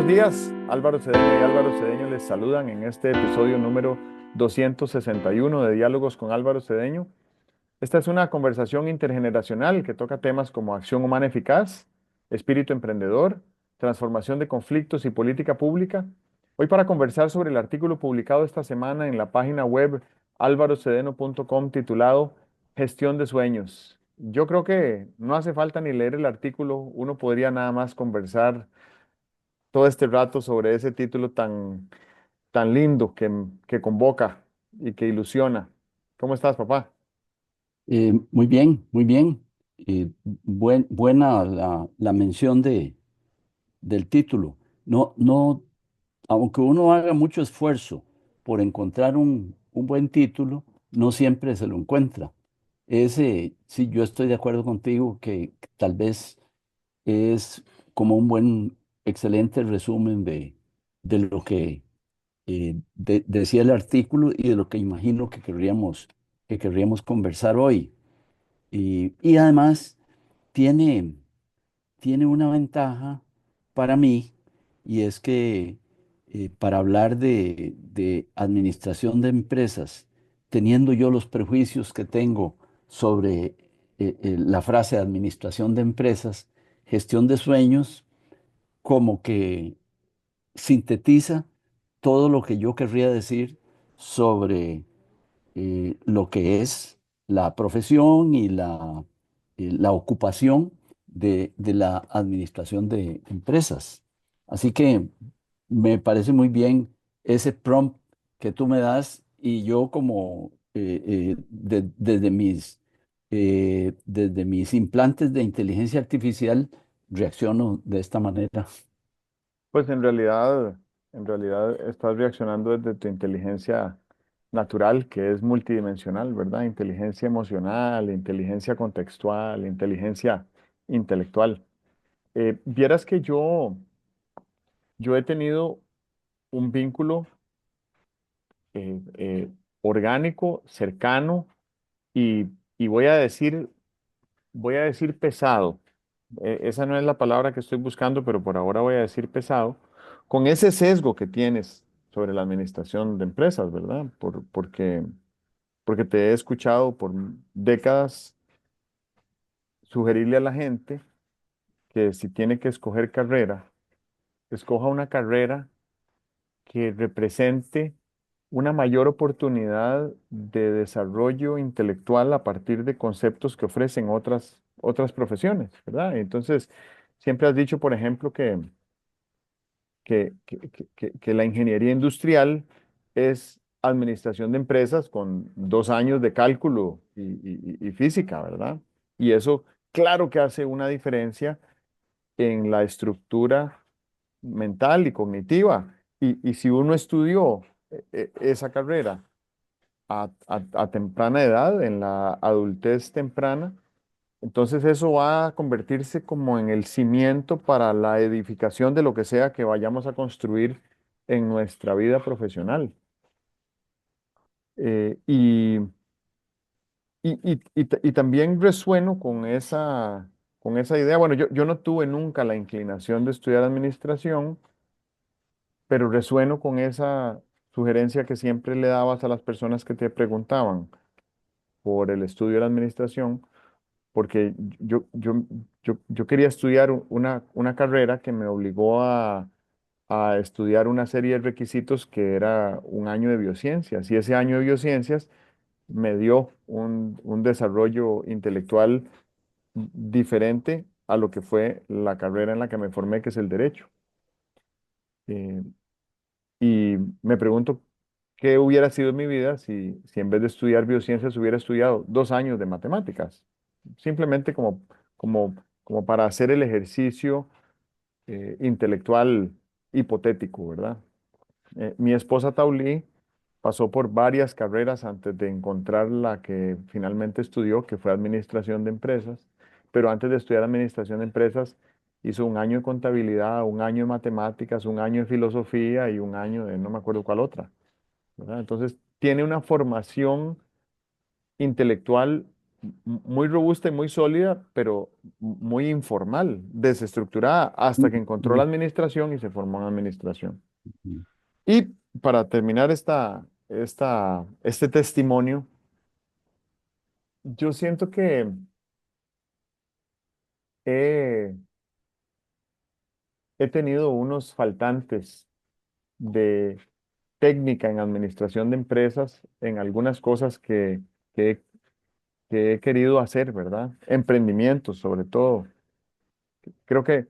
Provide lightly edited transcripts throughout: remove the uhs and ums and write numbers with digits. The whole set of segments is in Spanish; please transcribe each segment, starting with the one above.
buenos días. Álvaro Cedeño y Álvaro Cedeño les saludan en este episodio número 261 de Diálogos con Álvaro Cedeño. Esta es una conversación intergeneracional que toca temas como acción humana eficaz, espíritu emprendedor, transformación de conflictos y política pública. Hoy para conversar sobre el artículo publicado esta semana en la página web alvarocedeno.com titulado Gestión de sueños. Yo creo que no hace falta ni leer el artículo, uno podría nada más conversar todo este rato sobre ese título tan lindo que convoca y que ilusiona. ¿Cómo estás, papá? Muy bien, muy bien. Buena la mención del título. No, aunque uno haga mucho esfuerzo por encontrar un buen título, no siempre se lo encuentra. Sí, yo estoy de acuerdo contigo que tal vez es como un excelente resumen de lo que decía el artículo y de lo que imagino que querríamos conversar hoy. Y además tiene, tiene una ventaja para mí, y es que para hablar de administración de empresas, teniendo yo los prejuicios que tengo sobre la frase administración de empresas, gestión de sueños, como que sintetiza todo lo que yo querría decir sobre lo que es la profesión y la ocupación de la administración de empresas. Así que me parece muy bien ese prompt que tú me das y yo como desde mis implantes de inteligencia artificial reacciono de esta manera. Pues en realidad estás reaccionando desde tu inteligencia natural, que es multidimensional, ¿verdad? Inteligencia emocional, inteligencia contextual, inteligencia intelectual. Vieras que yo he tenido un vínculo orgánico, cercano y, y voy a decir pesado. Esa no es la palabra que estoy buscando, pero por ahora voy a decir pesado, con ese sesgo que tienes sobre la administración de empresas, ¿verdad? Porque te he escuchado por décadas sugerirle a la gente que si tiene que escoger carrera, escoja una carrera que represente una mayor oportunidad de desarrollo intelectual a partir de conceptos que ofrecen otras profesiones, ¿verdad? Entonces, siempre has dicho, por ejemplo, que la ingeniería industrial es administración de empresas con 2 años de cálculo y física, ¿verdad? Y eso, claro que hace una diferencia en la estructura mental y cognitiva. Y si uno estudió esa carrera a temprana edad, en la adultez temprana, entonces eso va a convertirse como en el cimiento para la edificación de lo que sea que vayamos a construir en nuestra vida profesional. Eh, y, y también resueno con esa idea. Bueno, yo no tuve nunca la inclinación de estudiar administración, pero resueno con esa sugerencia que siempre le dabas a las personas que te preguntaban por el estudio de la administración, porque yo quería estudiar una carrera que me obligó a estudiar una serie de requisitos que era un año de biociencias, y ese año de biociencias me dio un desarrollo intelectual diferente a lo que fue la carrera en la que me formé, que es el derecho. Eh, Y me pregunto qué hubiera sido mi vida si en vez de estudiar biociencias hubiera estudiado 2 años de matemáticas, simplemente como para hacer el ejercicio intelectual hipotético, ¿verdad? Mi esposa Taulí pasó por varias carreras antes de encontrar la que finalmente estudió, que fue administración de empresas, pero antes de estudiar administración de empresas hizo un año de contabilidad, un año de matemáticas, un año de filosofía y un año de no me acuerdo cuál otra, ¿verdad? Entonces tiene una formación intelectual muy robusta y muy sólida, pero muy informal, desestructurada, hasta que encontró la Mm, administración y se formó en administración. mm, Y para terminar este testimonio, yo siento que he, he tenido unos faltantes de técnica en administración de empresas en algunas cosas que, he que he querido hacer, ¿verdad? Emprendimientos, sobre todo. Creo que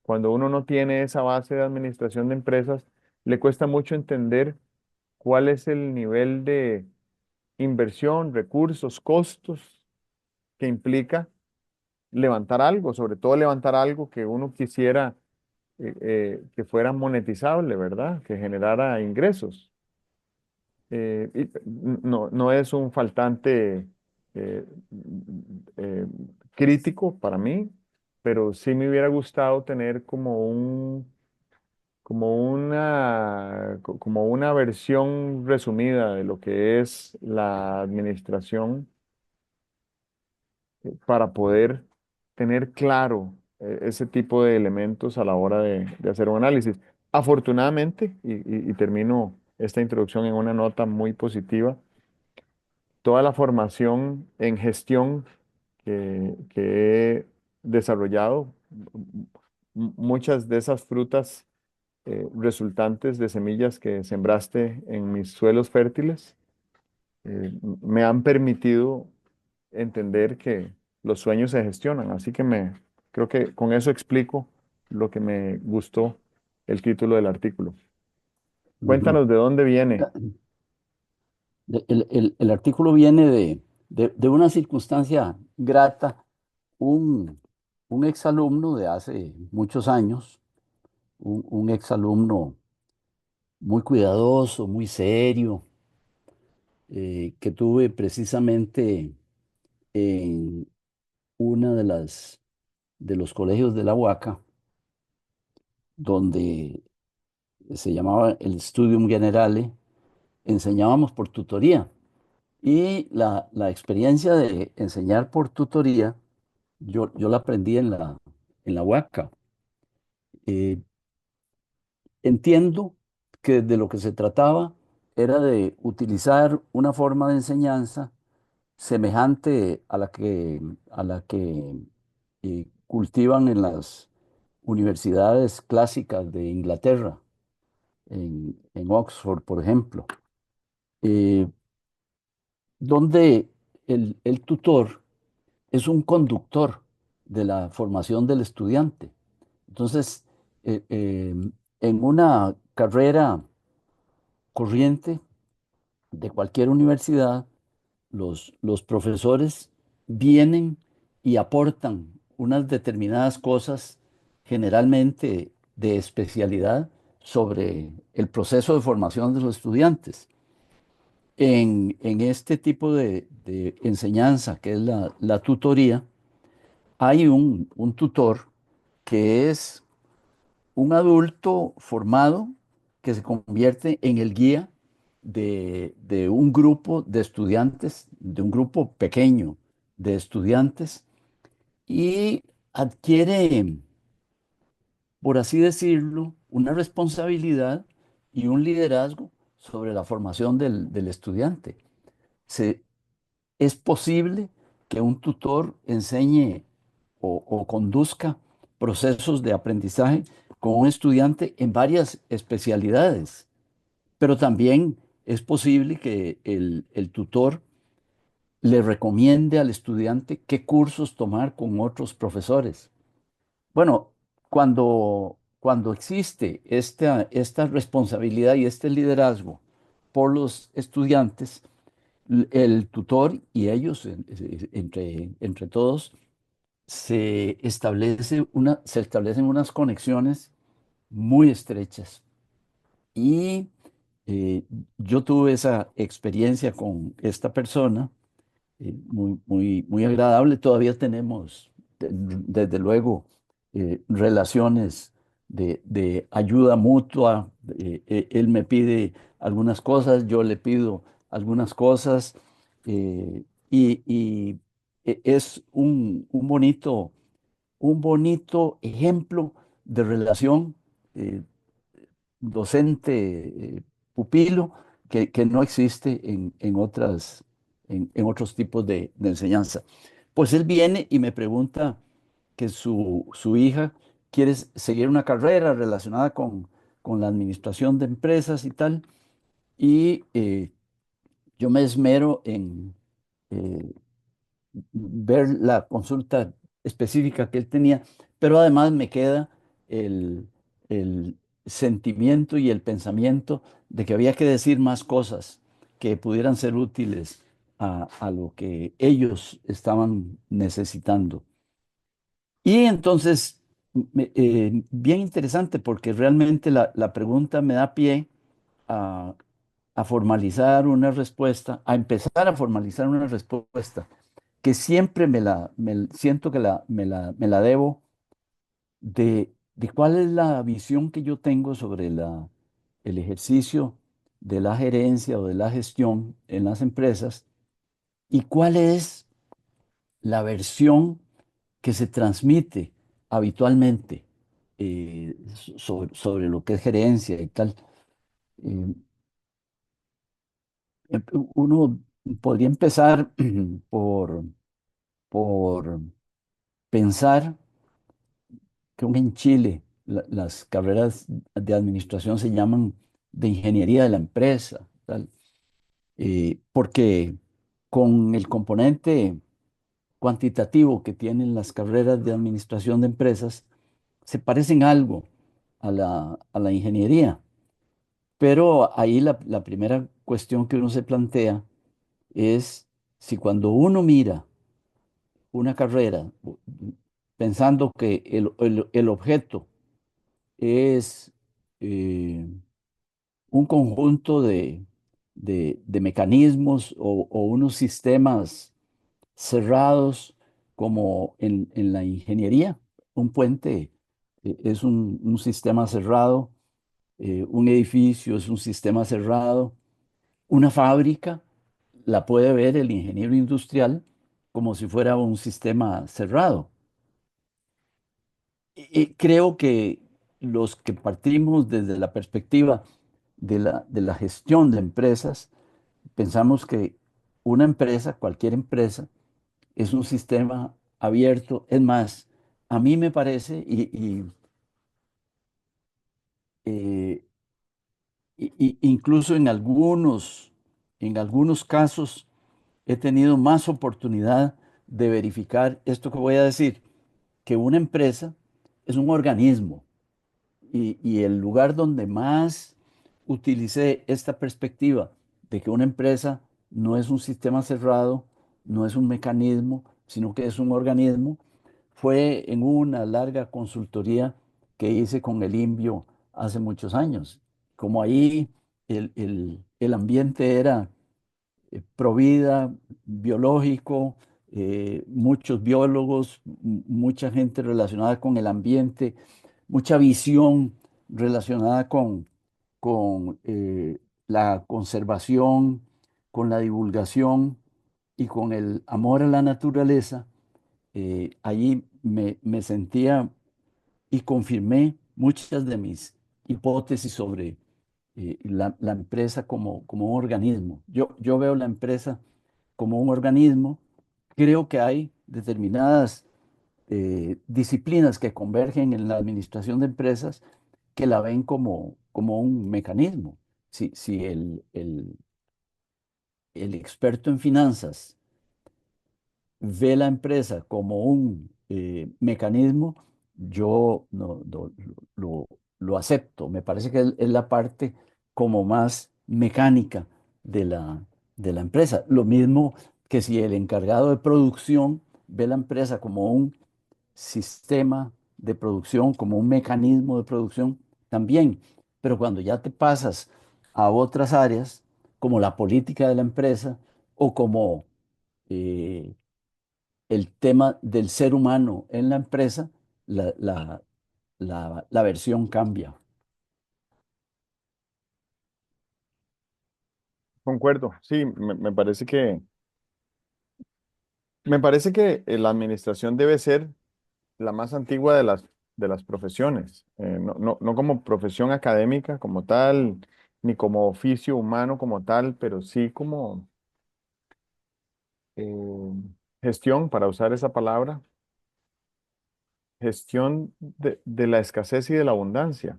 cuando uno no tiene esa base de administración de empresas, le cuesta mucho entender cuál es el nivel de inversión, recursos, costos que implica levantar algo, sobre todo levantar algo que uno quisiera que fuera monetizable, ¿verdad? Que generara ingresos. No es un faltante eh, eh, crítico para mí, pero sí me hubiera gustado tener como una versión resumida de lo que es la administración para poder tener claro ese tipo de elementos a la hora de hacer un análisis. Afortunadamente, y termino esta introducción en una nota muy positiva, toda la formación en gestión que he desarrollado, muchas de esas frutas resultantes de semillas que sembraste en mis suelos fértiles, me han permitido entender que los sueños se gestionan. Así que creo que con eso explico lo que me gustó el título del artículo. ujú. Cuéntanos de dónde viene. El artículo viene de una circunstancia grata. Un, un exalumno de hace muchos años, un exalumno muy cuidadoso, muy serio, que tuve precisamente en una de los colegios de la UACA, donde se llamaba el Studium Generale, enseñábamos por tutoría. Y la experiencia de enseñar por tutoría, yo la aprendí en la UACA. Eh, Entiendo que de lo que se trataba era de utilizar una forma de enseñanza semejante a la que cultivan en las universidades clásicas de Inglaterra, en Oxford, por ejemplo, eh, donde el tutor es un conductor de la formación del estudiante. Entonces, en una carrera corriente de cualquier universidad, los profesores vienen y aportan unas determinadas cosas, generalmente de especialidad, sobre el proceso de formación de los estudiantes. En este tipo de enseñanza, que es la tutoría, hay un tutor que es un adulto formado que se convierte en el guía de un grupo de estudiantes, de un grupo pequeño de estudiantes, y adquiere, por así decirlo, una responsabilidad y un liderazgo sobre la formación del estudiante. Se, es posible que un tutor enseñe o conduzca procesos de aprendizaje con un estudiante en varias especialidades, pero también es posible que el tutor le recomiende al estudiante qué cursos tomar con otros profesores. Bueno, cuando existe esta responsabilidad y este liderazgo por los estudiantes, el tutor y ellos, entre todos, se establecen unas conexiones muy estrechas. Y eh, yo tuve esa experiencia con esta persona, muy agradable. Todavía tenemos, desde luego, relaciones de ayuda mutua. Él me pide algunas cosas, yo le pido algunas cosas. Y es un bonito ejemplo de relación eh, docente-pupilo que no existe en otros tipos de enseñanza. Pues él viene y me pregunta que su hija quiere seguir una carrera relacionada con la administración de empresas y tal, y yo me esmero en eh, ver la consulta específica que él tenía, pero además me queda el sentimiento y el pensamiento de que había que decir más cosas que pudieran ser útiles a lo que ellos estaban necesitando. Y entonces, bien interesante porque realmente la pregunta me da pie a, a formalizar una respuesta, a empezar a formalizar una respuesta que siempre siento que me la debo de cuál es la visión que yo tengo sobre el ejercicio de la gerencia o de la gestión en las empresas y cuál es la versión que se transmite habitualmente sobre lo que es gerencia y tal. Eh, Uno podría empezar por, por pensar que en Chile las carreras de administración se llaman de ingeniería de la empresa, tal, porque con el componente cuantitativo que tienen las carreras de administración de empresas, se parecen algo a la ingeniería. Pero ahí la primera cuestión que uno se plantea es si cuando uno mira una carrera pensando que el objeto es eh, un conjunto de mecanismos o unos sistemas cerrados como en la ingeniería. Un puente es un sistema cerrado, un edificio es un sistema cerrado, una fábrica la puede ver el ingeniero industrial como si fuera un sistema cerrado. Y creo que los que partimos desde la perspectiva de la gestión de empresas, pensamos que una empresa, cualquier empresa, es un sistema abierto. Es más, a mí me parece, eh, incluso en algunos casos, he tenido más oportunidad de verificar esto que voy a decir, que una empresa es un organismo. Y el lugar donde más utilicé esta perspectiva de que una empresa no es un sistema cerrado, no es un mecanismo, sino que es un organismo, fue en una larga consultoría que hice con el INVIO hace muchos años. Como ahí el ambiente era provida, biológico, muchos biólogos, mucha gente relacionada con el ambiente, mucha visión relacionada con la conservación, con la divulgación y con el amor a la naturaleza. Allí me sentía y confirmé muchas de mis hipótesis sobre la empresa como un organismo. Yo veo la empresa como un organismo. Creo que hay determinadas disciplinas que convergen en la administración de empresas que la ven como un mecanismo. Si el experto en finanzas ve la empresa como un mecanismo, yo lo acepto. Me parece que es la parte como más mecánica de de la empresa. Lo mismo que si el encargado de producción ve la empresa como un sistema de producción, como un mecanismo de producción, también. Pero cuando ya te pasas a otras áreas, como la política de la empresa o como eh, el tema del ser humano en la empresa, la, la, la versión cambia. Concuerdo, sí, me parece Me parece que la administración debe ser la más antigua de las profesiones, no como profesión académica como tal, ni como oficio humano como tal, pero sí como eh, gestión, para usar esa palabra, gestión de la escasez y de la abundancia.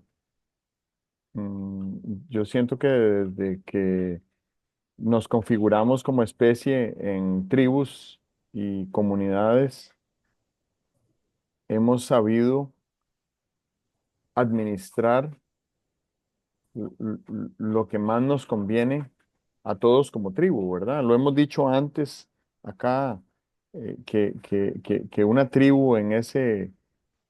Yo siento que desde que nos configuramos como especie en tribus y comunidades, hemos sabido administrar lo que más nos conviene a todos como tribu, ¿verdad? Lo hemos dicho antes acá, que una tribu en ese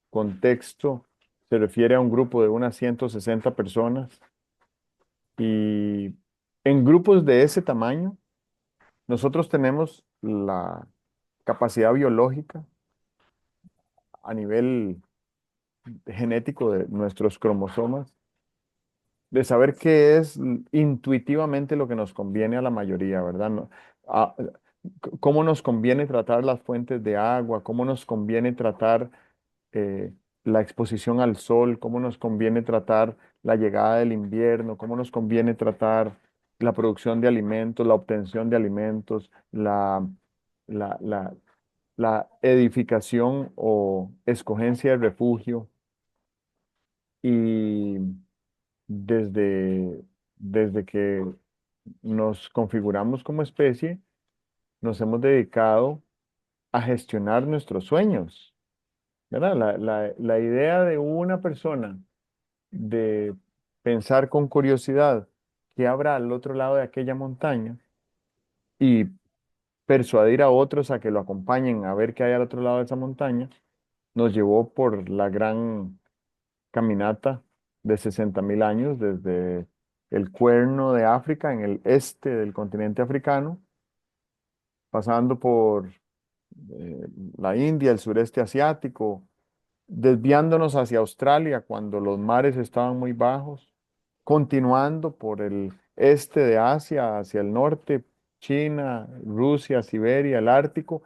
contexto se refiere a un grupo de unas 160 personas y en grupos de ese tamaño, nosotros tenemos la capacidad biológica a nivel genético de nuestros cromosomas de saber qué es intuitivamente lo que nos conviene a la mayoría, ¿verdad? Ah, cómo nos conviene tratar las fuentes de agua, cómo nos conviene tratar eh, la exposición al sol, cómo nos conviene tratar la llegada del invierno, cómo nos conviene tratar la producción de alimentos, la obtención de alimentos, la, la, la edificación o escogencia de refugio. Y desde, desde que nos configuramos como especie, nos hemos dedicado a gestionar nuestros sueños, ¿verdad? La idea de una persona de pensar con curiosidad qué habrá al otro lado de aquella montaña y persuadir a otros a que lo acompañen a ver qué hay al otro lado de esa montaña, nos llevó por la gran caminata de 60.000 años desde el Cuerno de África en el este del continente africano, pasando por eh, la India, el sureste asiático, desviándonos hacia Australia cuando los mares estaban muy bajos, continuando por el este de Asia hacia el norte, China, Rusia, Siberia, el Ártico,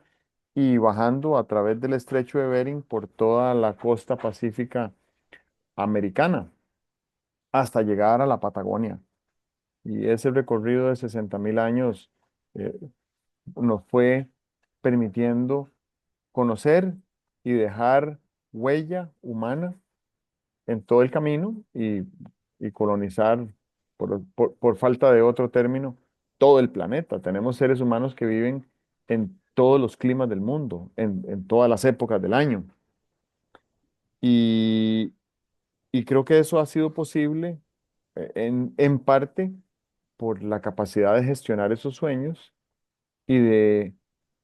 y bajando a través del estrecho de Bering por toda la costa pacífica americana hasta llegar a la Patagonia. Y ese recorrido de 60.000 años eh, nos fue permitiendo conocer y dejar huella humana en todo el camino y colonizar, por falta de otro término, todo el planeta. Tenemos seres humanos que viven en todos los climas del mundo, en todas las épocas del año. Y, y creo que eso ha sido posible en parte por la capacidad de gestionar esos sueños y de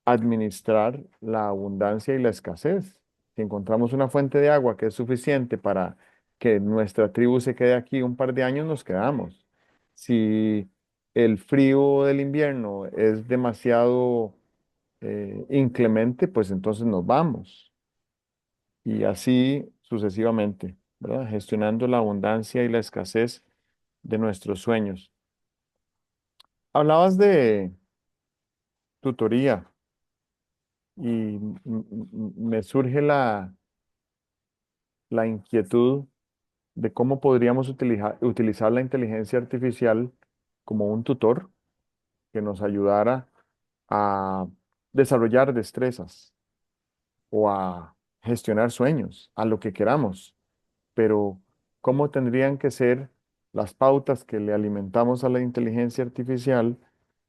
administrar la abundancia y la escasez. Si encontramos una fuente de agua que es suficiente para que nuestra tribu se quede aquí un par de años, nos quedamos. Si el frío del invierno es demasiado inclemente, pues entonces nos vamos. Y así sucesivamente, ¿verdad? Gestionando la abundancia y la escasez de nuestros sueños. Hablabas de tutoría y me surge la inquietud de cómo podríamos utilizar la inteligencia artificial como un tutor que nos ayudara a desarrollar destrezas o a gestionar sueños, a lo que queramos, pero cómo tendrían que ser las pautas que le alimentamos a la inteligencia artificial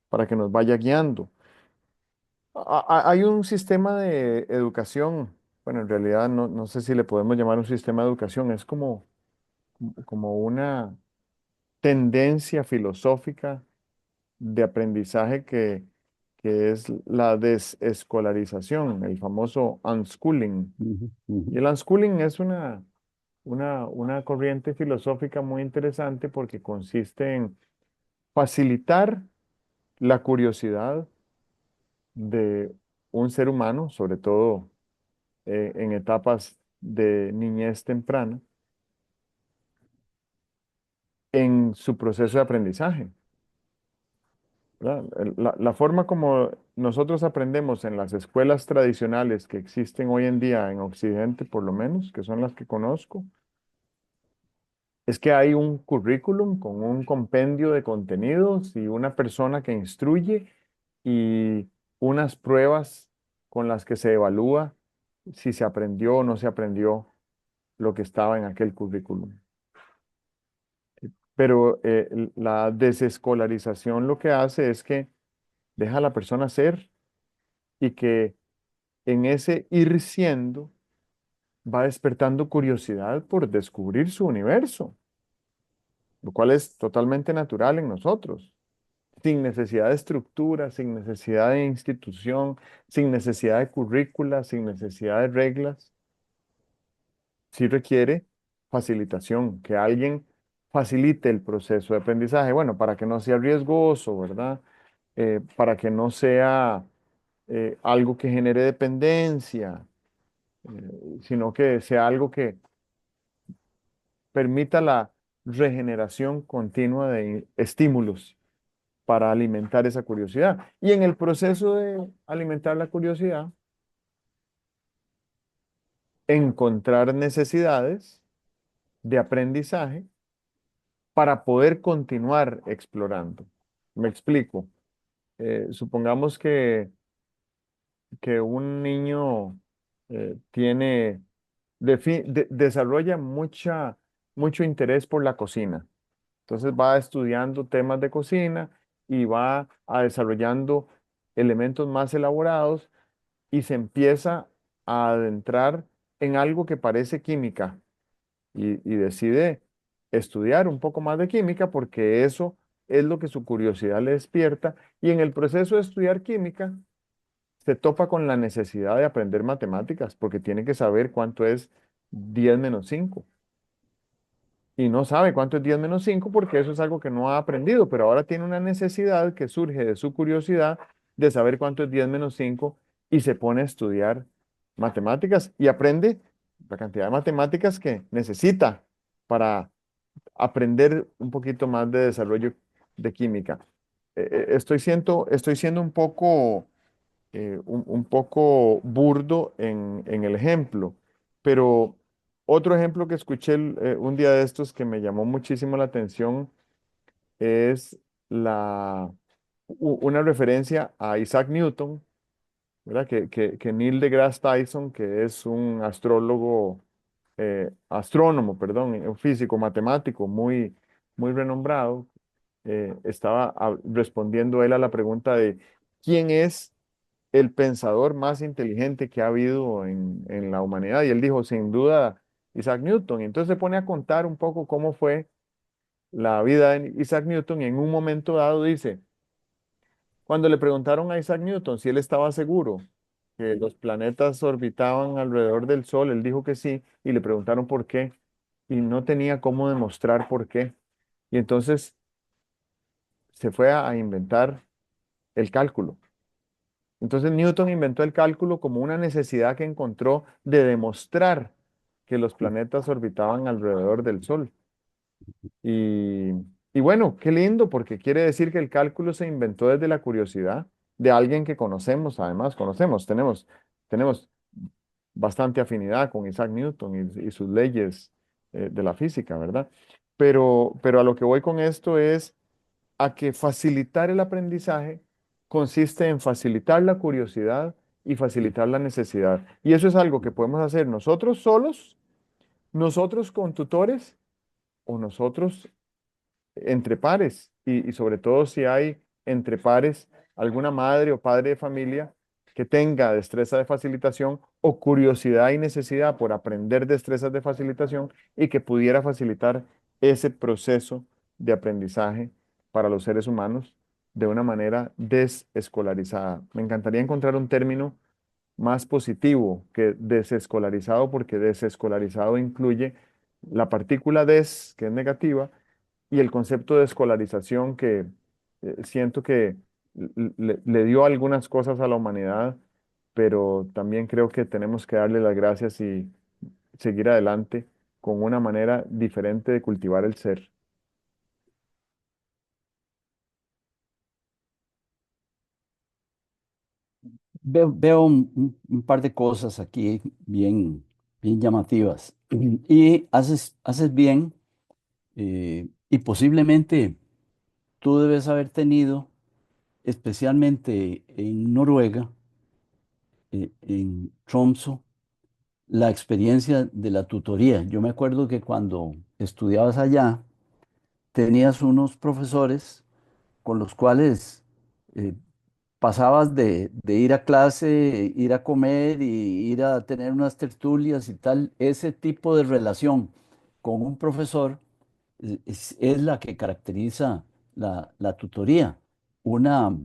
para que nos vaya guiando. Hay un sistema de educación, bueno, en realidad no sé si le podemos llamar un sistema de educación, es como una tendencia filosófica de aprendizaje que es la desescolarización, el famoso unschooling. Ujú, ujú, Y el unschooling es una corriente filosófica muy interesante porque consiste en facilitar la curiosidad de un ser humano, sobre todo en etapas de niñez temprana, en su proceso de aprendizaje, ¿verdad? La forma como nosotros aprendemos en las escuelas tradicionales que existen hoy en día en Occidente, por lo menos, que son las que conozco, es que hay un currículum con un compendio de contenidos y una persona que instruye y unas pruebas con las que se evalúa si se aprendió o no se aprendió lo que estaba en aquel currículum. Pero la desescolarización lo que hace es que deja a la persona ser y que en ese ir siendo va despertando curiosidad por descubrir su universo, lo cual es totalmente natural en nosotros, sin necesidad de estructura, sin necesidad de institución, sin necesidad de currícula, sin necesidad de reglas. Sí requiere facilitación, que alguien facilite el proceso de aprendizaje, bueno, para que no sea riesgoso, ¿verdad? Para que no sea algo que genere dependencia, sino que sea algo que permita la regeneración continua de estímulos para alimentar esa curiosidad. Y en el proceso de alimentar la curiosidad, encontrar necesidades de aprendizaje para poder continuar explorando. Me explico. Supongamos que un niño tiene, desarrolla mucho interés por la cocina. Entonces va estudiando temas de cocina y va desarrollando elementos más elaborados y se empieza a adentrar en algo que parece química y decide estudiar un poco más de química porque eso es lo que su curiosidad le despierta y en el proceso de estudiar química se topa con la necesidad de aprender matemáticas porque tiene que saber cuánto es 10 - 5 y no sabe cuánto es 10 - 5 porque eso es algo que no ha aprendido, pero ahora tiene una necesidad que surge de su curiosidad de saber cuánto es 10 - 5 y se pone a estudiar matemáticas y aprende la cantidad de matemáticas que necesita para aprender un poquito más de desarrollo de química. Estoy siendo un poco burdo en el ejemplo, pero otro ejemplo que escuché un día de estos que me llamó muchísimo la atención es una referencia a Isaac Newton, ¿verdad? Que Neil deGrasse Tyson, que es un astrónomo, perdón, un físico matemático muy renombrado, estaba respondiendo él a la pregunta de ¿quién es el pensador más inteligente que ha habido en la humanidad? Y él dijo, sin duda, Isaac Newton. Y entonces se pone a contar un poco cómo fue la vida de Isaac Newton y en un momento dado dice, cuando le preguntaron a Isaac Newton si él estaba seguro que los planetas orbitaban alrededor del Sol, él dijo que sí y le preguntaron por qué y no tenía cómo demostrar por qué. Y entonces se fue a inventar el cálculo. Entonces Newton inventó el cálculo como una necesidad que encontró de demostrar que los planetas orbitaban alrededor del Sol. Y, y bueno, qué lindo, porque quiere decir que el cálculo se inventó desde la curiosidad de alguien que conocemos, además, tenemos bastante afinidad con Isaac Newton y sus leyes de la física, ¿verdad? Pero a lo que voy con esto es a que facilitar el aprendizaje consiste en facilitar la curiosidad y facilitar la necesidad. Y eso es algo que podemos hacer nosotros solos, nosotros con tutores o nosotros entre pares y sobre todo si hay entre pares alguna madre o padre de familia que tenga destreza de facilitación o curiosidad y necesidad por aprender destrezas de facilitación y que pudiera facilitar ese proceso de aprendizaje para los seres humanos de una manera desescolarizada. Me encantaría encontrar un término más positivo que desescolarizado porque desescolarizado incluye la partícula des, que es negativa, y el concepto de escolarización que siento que le dio algunas cosas a la humanidad, pero también creo que tenemos que darle las gracias y seguir adelante con una manera diferente de cultivar el ser. Veo un par de cosas aquí bien llamativas. Y haces bien, y posiblemente tú debes haber tenido, especialmente en Noruega, en Tromsø, la experiencia de la tutoría. Yo me acuerdo que cuando estudiabas allá, tenías unos profesores con los cuales eh, pasabas de ir a clase, ir a comer y ir a tener unas tertulias y tal. Ese tipo de relación con un profesor es la que caracteriza la tutoría. Una,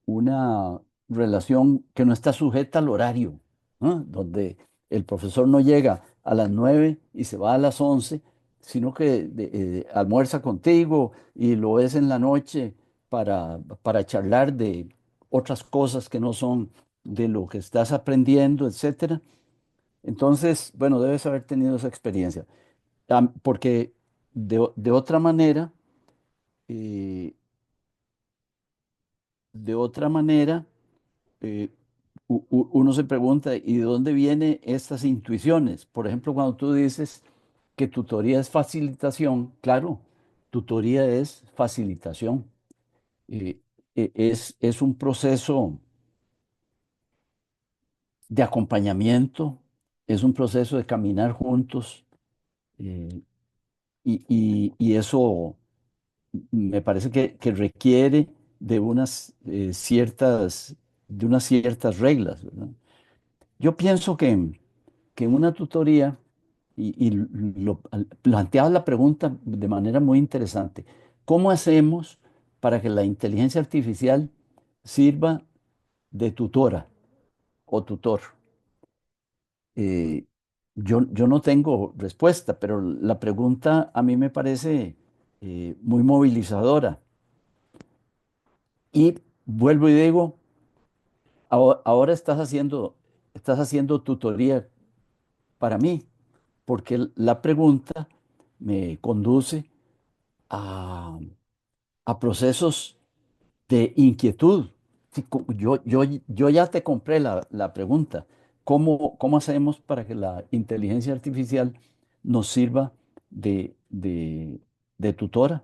una relación que no está sujeta al horario, ¿no? Donde el profesor no llega a las 9 y se va a las 11, sino que almuerza contigo y lo ves en la noche para charlar de otras cosas que no son de lo que estás aprendiendo, etcétera. Entonces, bueno, debes haber tenido esa experiencia. Porque de otra manera, eh, de otra manera, eh, uno se pregunta, ¿y de dónde vienen estas intuiciones? Por ejemplo, cuando tú dices que tutoría es facilitación, claro, tutoría es facilitación. Eh, es un proceso de acompañamiento, es un proceso de caminar juntos, eh, y eso me parece que requiere de de unas ciertas reglas, ¿verdad? Yo pienso que en una tutoría, planteaba la pregunta de manera muy interesante, ¿cómo hacemos para que la inteligencia artificial sirva de tutora o tutor? Eh, yo no tengo respuesta, pero la pregunta a mí me parece muy movilizadora. Y vuelvo y digo, ahora estás haciendo tutoría para mí, porque la pregunta me conduce a, a procesos de inquietud. Sí, yo ya te compré la pregunta. ¿Cómo hacemos para que la inteligencia artificial nos sirva de tutora?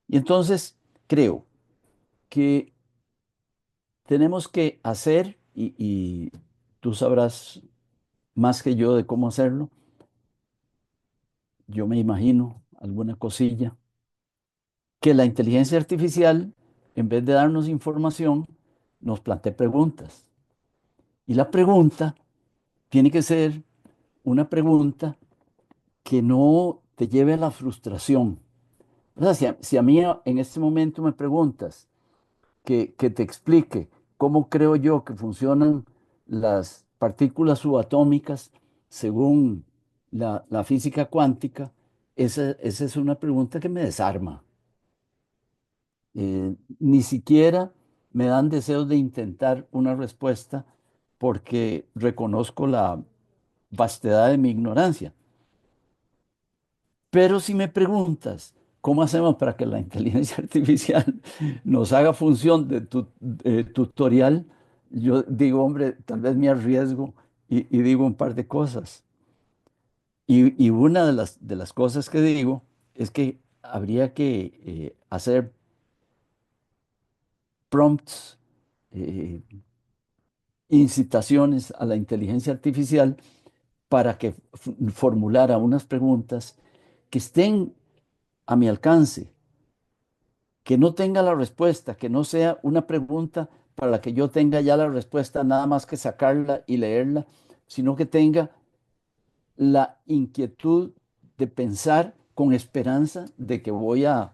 Y entonces creo que tenemos que hacer, y tú sabrás más que yo de cómo hacerlo, yo me imagino alguna cosilla, que la inteligencia artificial, en vez de darnos información, nos plantee preguntas. Y la pregunta tiene que ser una pregunta que no te lleve a la frustración. O sea, si a mí en este momento me preguntas que te explique cómo creo yo que funcionan las partículas subatómicas según la física cuántica, esa es una pregunta que me desarma. Ni siquiera me dan deseos de intentar una respuesta porque reconozco la vastedad de mi ignorancia. Pero si me preguntas, ¿cómo hacemos para que la inteligencia artificial nos haga función de tutorial? Yo digo, hombre, tal vez me arriesgo y digo un par de cosas. Y una de las cosas que digo es que habría que hacer prompts, eh, incitaciones a la inteligencia artificial para que formulara unas preguntas que estén a mi alcance, que no tenga la respuesta, que no sea una pregunta para la que yo tenga ya la respuesta, nada más que sacarla y leerla, sino que tenga la inquietud de pensar con esperanza de que voy a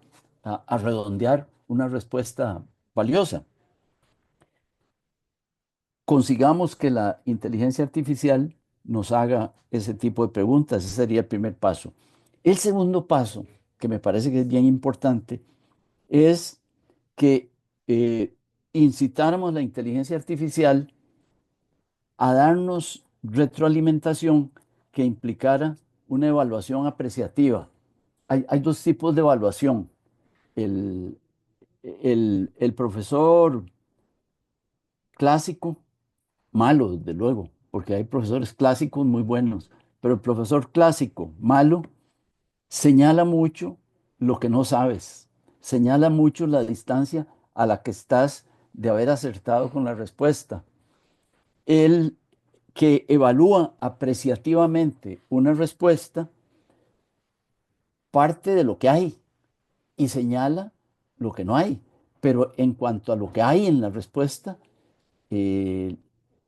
redondear una respuesta valiosa. Consigamos que la inteligencia artificial nos haga ese tipo de preguntas. Ese sería el primer paso. El segundo paso, que me parece que es bien importante, es que eh, incitáramos la inteligencia artificial a darnos retroalimentación que implicara una evaluación apreciativa. Hay dos tipos de evaluación. El, el profesor clásico, malo, desde luego, porque hay profesores clásicos muy buenos, pero el profesor clásico malo señala mucho lo que no sabes, señala mucho la distancia a la que estás de haber acertado con la respuesta. El que evalúa apreciativamente una respuesta parte de lo que hay y señala lo que no hay. Pero en cuanto a lo que hay en la respuesta, eh,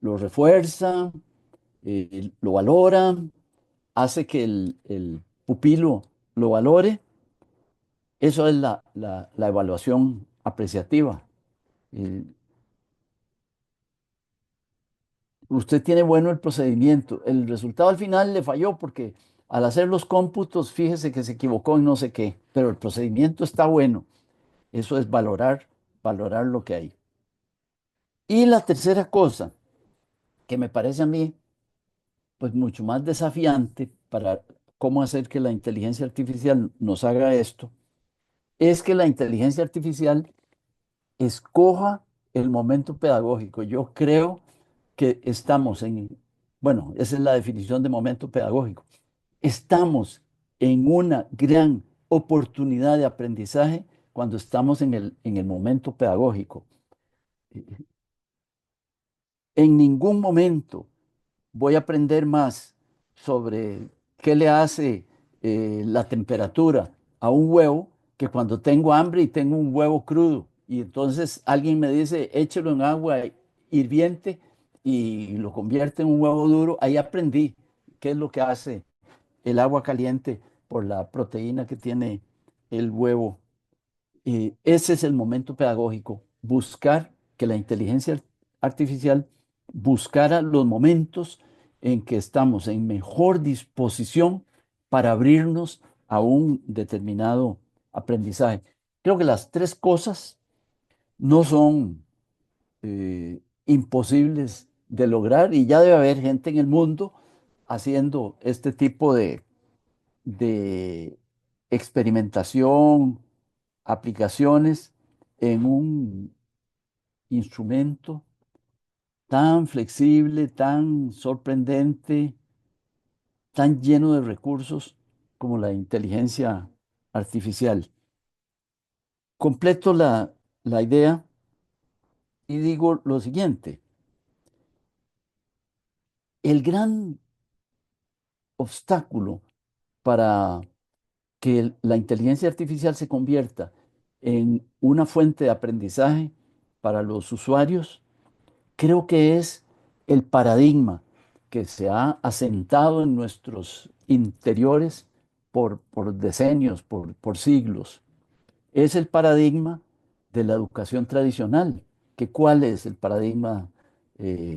lo refuerza, lo valora, hace que el pupilo lo valore. Eso es la evaluación apreciativa. Eh, Usted tiene bueno el procedimiento. El resultado al final le falló porque al hacer los cómputos, fíjese que se equivocó en no sé qué, pero el procedimiento está bueno. Eso es valorar, valorar lo que hay. Y la tercera cosa que me parece a mí, pues mucho más desafiante para cómo hacer que la inteligencia artificial nos haga esto, es que la inteligencia artificial escoja el momento pedagógico. Yo creo que estamos en, bueno, esa es la definición de momento pedagógico. Estamos en una gran oportunidad de aprendizaje cuando estamos en el momento pedagógico. En ningún momento voy a aprender más sobre qué le hace la temperatura a un huevo que cuando tengo hambre y tengo un huevo crudo. Y entonces alguien me dice, échelo en agua hirviente y lo convierte en un huevo duro. Ahí aprendí qué es lo que hace el agua caliente por la proteína que tiene el huevo. Ese es el momento pedagógico, buscar que la inteligencia artificial buscara los momentos en que estamos en mejor disposición para abrirnos a un determinado aprendizaje. Creo que las tres cosas no son imposibles de lograr y ya debe haber gente en el mundo haciendo este tipo de experimentación, aplicaciones en un instrumento tan flexible, tan sorprendente, tan lleno de recursos como la inteligencia artificial. Completo la idea y digo lo siguiente, el gran obstáculo para que la inteligencia artificial se convierta en una fuente de aprendizaje para los usuarios, creo que es el paradigma que se ha asentado en nuestros interiores por decenios, por siglos. Es el paradigma de la educación tradicional. Que ¿Cuál es el paradigma eh,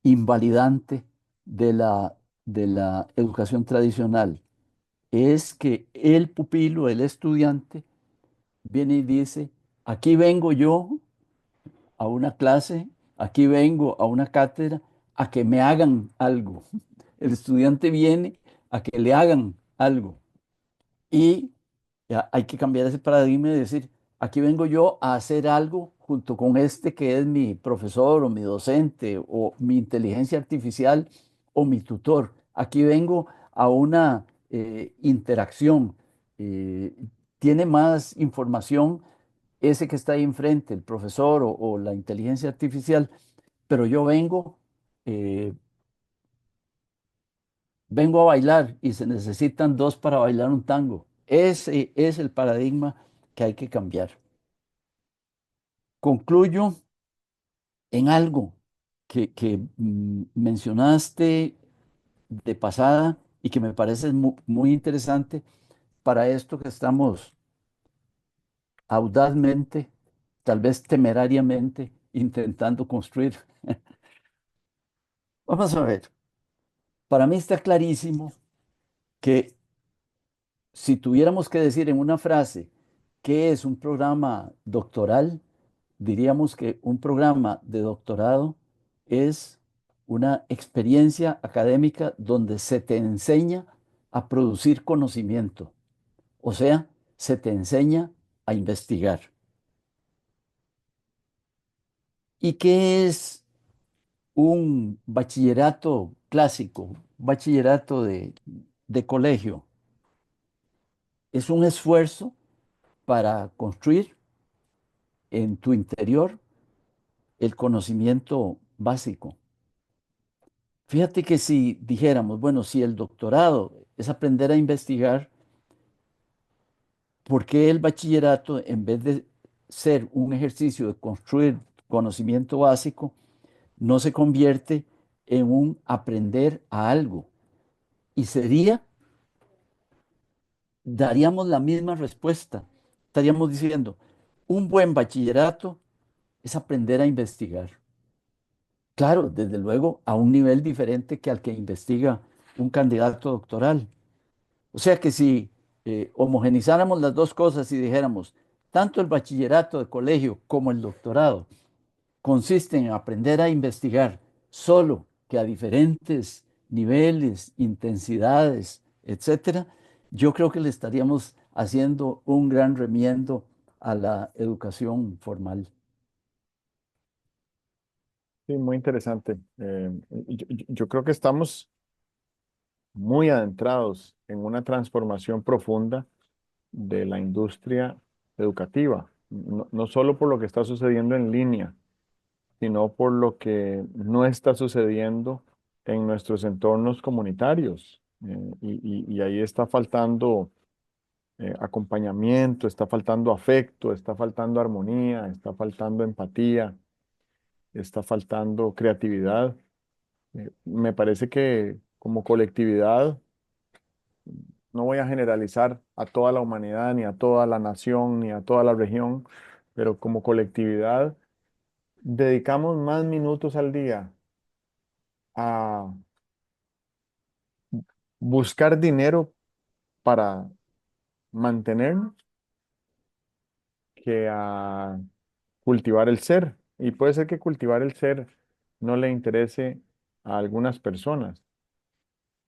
invalidante de la educación tradicional? Es que el pupilo, el estudiante, viene y dice, aquí vengo yo a una clase, aquí vengo a una cátedra, a que me hagan algo. El estudiante viene a que le hagan algo. Y ya hay que cambiar ese paradigma y decir, aquí vengo yo a hacer algo junto con este que es mi profesor o mi docente o mi inteligencia artificial o mi tutor. Aquí vengo a una interacción. Eh, Tiene más información ese que está ahí enfrente, el profesor o la inteligencia artificial, pero yo eh, vengo a bailar y se necesitan dos para bailar un tango. Ese es el paradigma que hay que cambiar. Concluyo en algo que mencionaste de pasada y que me parece muy interesante para esto que estamos audazmente, tal vez temerariamente, intentando construir. Vamos a ver, para mí está clarísimo que si tuviéramos que decir en una frase qué es un programa doctoral, diríamos que un programa de doctorado es una experiencia académica donde se te enseña a producir conocimiento, o sea, se te enseña a investigar. ¿Y qué es un bachillerato clásico, bachillerato de colegio? Es un esfuerzo para construir en tu interior el conocimiento básico. Fíjate que si dijéramos, bueno, si el doctorado es aprender a investigar, ¿por qué el bachillerato, en vez de ser un ejercicio de construir conocimiento básico, no se convierte en un aprender a algo? Y sería, daríamos la misma respuesta. Estaríamos diciendo, un buen bachillerato es aprender a investigar. Claro, desde luego, a un nivel diferente que al que investiga un candidato doctoral. O sea que si homogenizáramos las dos cosas y dijéramos, tanto el bachillerato de colegio como el doctorado consisten en aprender a investigar, solo que a diferentes niveles, intensidades, etcétera, yo creo que le estaríamos haciendo un gran remiendo a la educación formal. Sí, muy interesante. Yo creo que estamos muy adentrados en una transformación profunda de la industria educativa, no solo por lo que está sucediendo en línea, sino por lo que no está sucediendo en nuestros entornos comunitarios. Y ahí está faltando acompañamiento, está faltando afecto, está faltando armonía, está faltando empatía, está faltando creatividad. Me parece que como colectividad, no voy a generalizar a toda la humanidad, ni a toda la nación, ni a toda la región, pero como colectividad dedicamos más minutos al día a buscar dinero para mantenernos que a cultivar el ser. Y puede ser que cultivar el ser no le interese a algunas personas,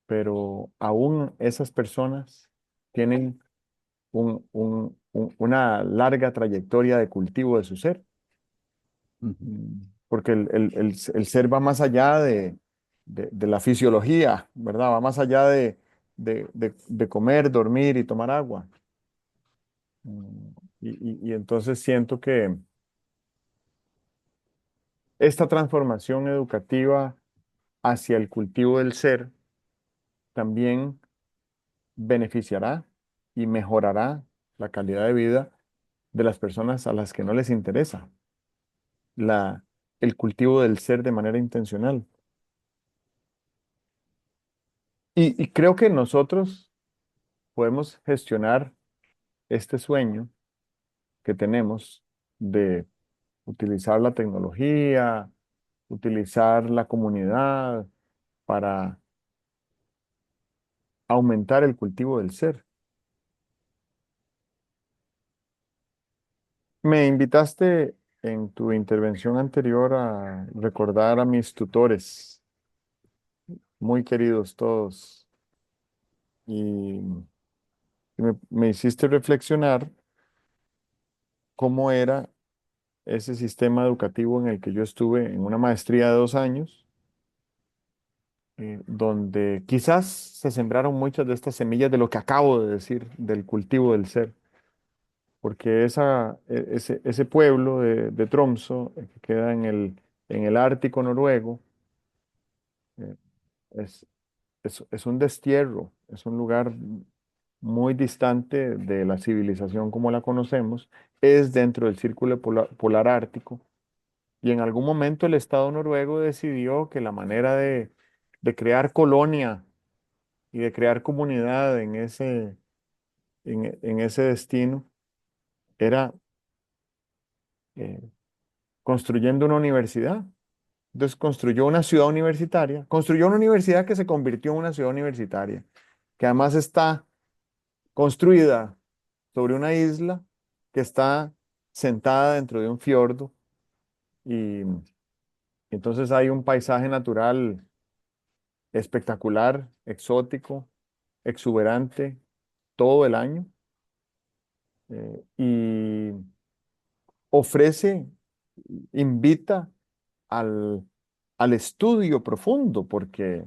pero aún esas personas tienen una larga trayectoria de cultivo de su ser. Ujú, Porque el ser va más allá de la fisiología, ¿verdad? Va más allá de comer, dormir y tomar agua. Mm, y entonces siento que esta transformación educativa hacia el cultivo del ser también beneficiará y mejorará la calidad de vida de las personas a las que no les interesa la, el cultivo del ser de manera intencional. Y creo que nosotros podemos gestionar este sueño que tenemos de utilizar la tecnología, utilizar la comunidad para aumentar el cultivo del ser. Me invitaste en tu intervención anterior a recordar a mis tutores, muy queridos todos, y me hiciste reflexionar cómo era ese sistema educativo en el que yo estuve en una maestría de 2 años, donde quizás se sembraron muchas de estas semillas de lo que acabo de decir, del cultivo del ser, porque ese pueblo de Tromsø, que queda en el Ártico noruego, eh, es, es un destierro, es un lugar muy distante de la civilización como la conocemos, es dentro del círculo polar ártico, y en algún momento el Estado noruego decidió que la manera de crear colonia y de crear comunidad en ese destino era eh, construyendo una universidad. Entonces construyó una ciudad universitaria, construyó una universidad que se convirtió en una ciudad universitaria, que además está construida sobre una isla que está sentada dentro de un fiordo, y entonces hay un paisaje natural espectacular, exótico, exuberante todo el año, y ofrece, invita al, al estudio profundo, porque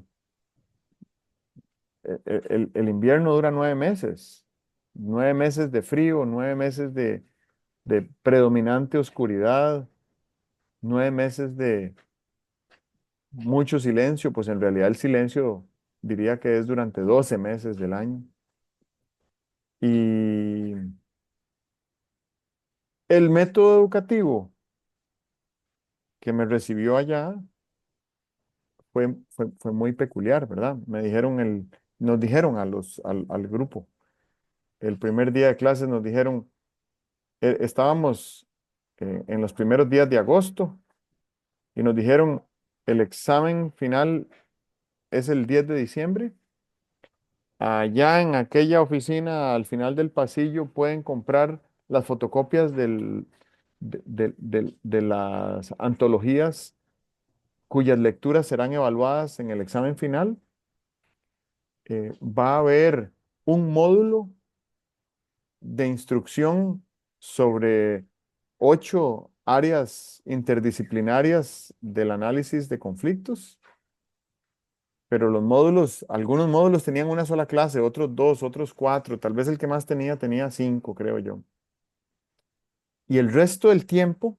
el invierno dura 9 meses, 9 meses de frío, 9 meses de predominante oscuridad, 9 meses de mucho silencio, pues en realidad el silencio diría que es durante 12 meses del año. Y el método educativo que me recibió allá fue muy peculiar, ¿verdad? Nos dijeron al grupo, el primer día de clases nos dijeron, estábamos en los primeros días de agosto y nos dijeron, el examen final es el 10 de diciembre. Allá en aquella oficina al final del pasillo pueden comprar las fotocopias de las antologías cuyas lecturas serán evaluadas en el examen final. Va a haber un módulo de instrucción sobre 8 áreas interdisciplinarias del análisis de conflictos, pero algunos módulos tenían una sola clase, otros dos, otros cuatro, tal vez el que más tenía 5, creo yo. Y el resto del tiempo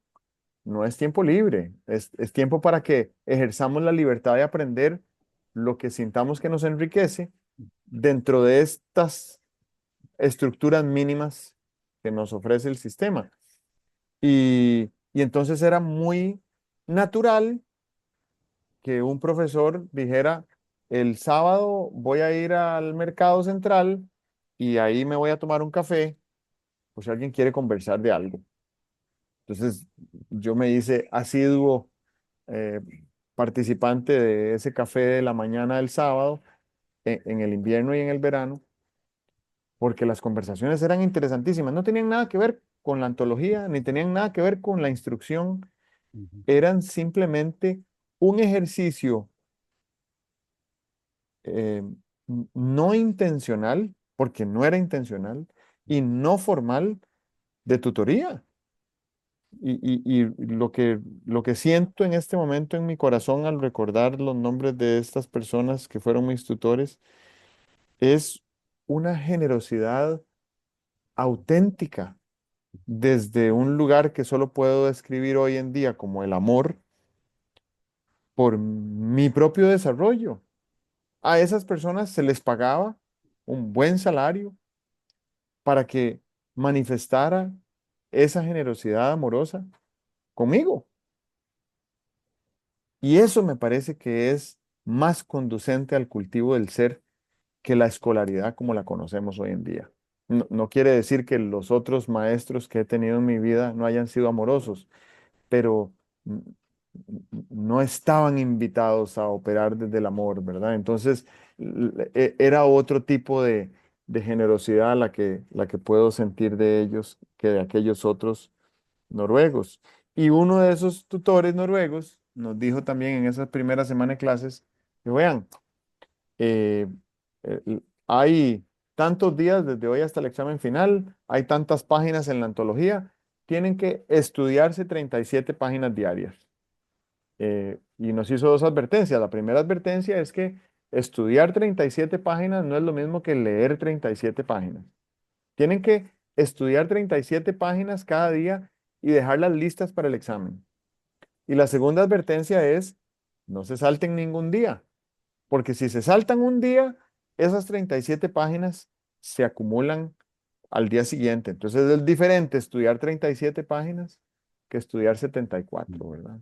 no es tiempo libre, es tiempo para que ejerzamos la libertad de aprender lo que sintamos que nos enriquece dentro de estas estructuras mínimas que nos ofrece el sistema. Y entonces era muy natural que un profesor dijera, el sábado voy a ir al mercado central y ahí me voy a tomar un café, por si alguien quiere conversar de algo. Entonces yo me hice asiduo eh, participante de ese café de la mañana del sábado, en el invierno y en el verano, porque las conversaciones eran interesantísimas. No tenían nada que ver con la antología, ni tenían nada que ver con la instrucción. Ujú. Eran simplemente un ejercicio eh, no intencional, porque no era intencional, y no formal de tutoría. Y lo que siento en este momento en mi corazón al recordar los nombres de estas personas que fueron mis tutores es una generosidad auténtica desde un lugar que solo puedo describir hoy en día como el amor por mi propio desarrollo. A esas personas se les pagaba un buen salario para que manifestara esa generosidad amorosa conmigo. Y eso me parece que es más conducente al cultivo del ser que la escolaridad como la conocemos hoy en día. No, no quiere decir que los otros maestros que he tenido en mi vida no hayan sido amorosos, pero no estaban invitados a operar desde el amor, ¿verdad? Entonces, era otro tipo de generosidad la que puedo sentir de ellos que de aquellos otros noruegos. Y uno de esos tutores noruegos nos dijo también en esa primera semana de clases, que vean, eh, hay tantos días desde hoy hasta el examen final, hay tantas páginas en la antología, tienen que estudiarse 37 páginas diarias. Y nos hizo dos advertencias. La primera advertencia es que estudiar 37 páginas no es lo mismo que leer 37 páginas. Tienen que estudiar 37 páginas cada día y dejarlas listas para el examen. Y la segunda advertencia es, no se salten ningún día, porque si se saltan un día, esas 37 páginas se acumulan al día siguiente. Entonces es diferente estudiar 37 páginas que estudiar 74, ¿verdad?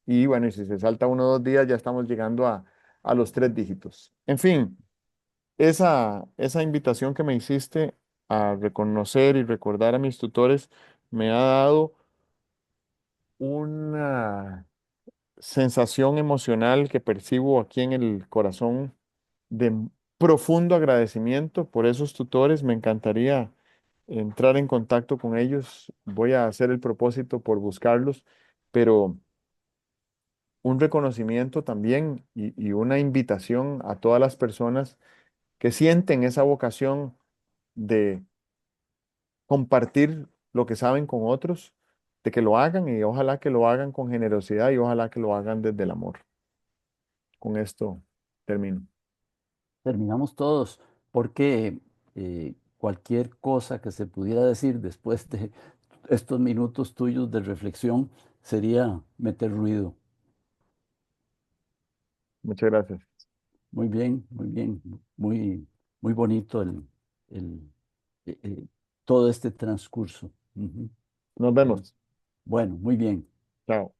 Y bueno, y si se salta 1 o 2 días, ya estamos llegando a los 3 dígitos. En fin, esa invitación que me hiciste a reconocer y recordar a mis tutores me ha dado una sensación emocional que percibo aquí en el corazón de profundo agradecimiento por esos tutores. Me encantaría entrar en contacto con ellos. Voy a hacer el propósito por buscarlos, pero un reconocimiento también y una invitación a todas las personas que sienten esa vocación de compartir lo que saben con otros, de que lo hagan y ojalá que lo hagan con generosidad y ojalá que lo hagan desde el amor. Con esto termino. Terminamos todos, porque cualquier cosa que se pudiera decir después de estos minutos tuyos de reflexión sería meter ruido. Muchas gracias. Muy bien, muy, muy bonito el, eh, eh, todo este transcurso. Ujú. Nos Eh, vemos. bueno, muy bien. Chao.